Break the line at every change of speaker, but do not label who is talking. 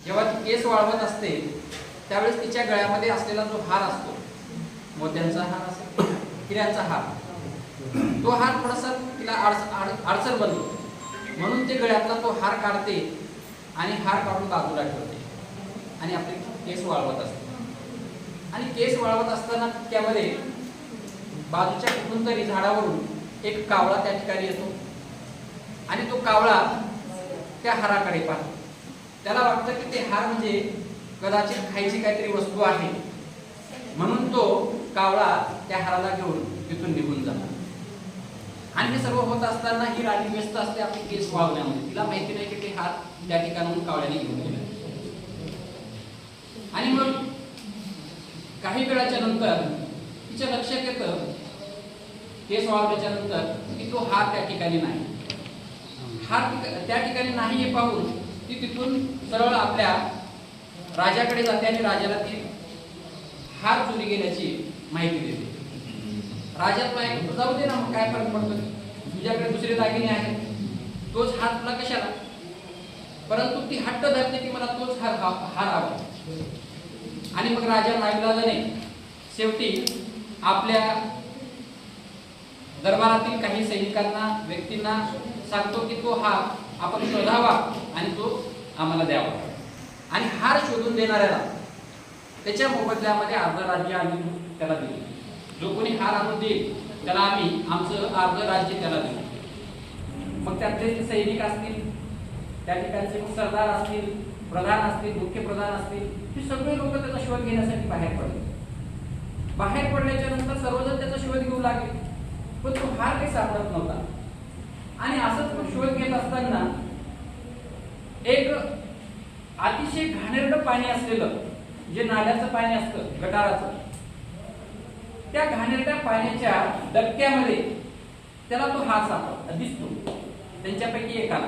जेव्हा ती केस वाळवत असते त्यावेळेस तिच्या गळ्यामध्ये असलेला जो हार असतो, मोत्यांचा हार असेल, हिऱ्यांचा हार, तो हार थोडासा तिला अडचण बनतो, म्हणून ते गळ्यातला तो हार काढते आणि हार काढून बाजूला ठेवते आणि आपले केस वाळवत असते. आणि केस वाळवत असताना त्यामध्ये बाजूच्या कुठून तरी झाडावरून एक कावळा त्या ठिकाणी येतो आणि तो कावळा त्या हाराकडे पाहतो. त्याला वाटतं की ते हार म्हणजे कदाचित खायची काहीतरी वस्तू आहे, म्हणून तो कावळा त्या हाराला घेऊन तिथून निघून जातो. आणि हे सर्व होत असताना ही राणी व्यस्त असते आपली केस वाळवण्यामध्ये. तिला माहिती नाही की ते हार त्या ठिकाणाहून कावळ्याने घेऊन गेले. आणि मग काही वेळाच्या नंतर तिच्या लक्षात येतं केस वाळवल्याच्या नंतर की तो हार त्या ठिकाणी नाही. हार त्या ठिकाणी नाही हे पाहून ती तिथून सरळ आपल्या राजाकडे जाते आणि राजाला ती हार चोरी गेल्याची माहिती देते. राजा तुला जाऊ दे ना, मग काय फरक पडतो, तुझ्याकडे दुसरे दागिने आहेत, तोच हार तुला कशाला. परंतु ती हट्ट धरते की मला तोच हार हवा. आणि मग राजा नाईलाजाने शेवटी आपल्या दरबारातील काही सैनिकांना, व्यक्तींना सांगतो की तो हार आपण शोधावा आणि तो आम्हाला द्यावा. आणि हार शोधून देणाऱ्याला त्याच्या मोबदल्यामध्ये अर्ध राज्य आम्ही त्याला देऊ. जो कोणी हार आणून देईल त्याला आम्ही आमचं अर्ध राज्य त्याला देऊ. मग त्यातले जे सैनिक असतील, त्या ठिकाणचे सरदार असतील, प्रधान असतील, मुख्य प्रधान असतील, हे सगळे लोक त्याचा शोध घेण्यासाठी बाहेर पडले. बाहेर पडल्याच्या नंतर सर्वजण त्याचा शोध घेऊ लागले, पण तो हार काही सापडत नव्हता. आणि असंच तो शोध घेत असताना एक अतिशय घाणेरडं पाणी असलेलं, जे नाल्याचं पाणी असतं, गटाराचं, त्या घाणेरड्या पाण्याच्या डबक्यामध्ये त्याला तो हार सापडतो, दिसतो त्यांच्यापैकी एकाला.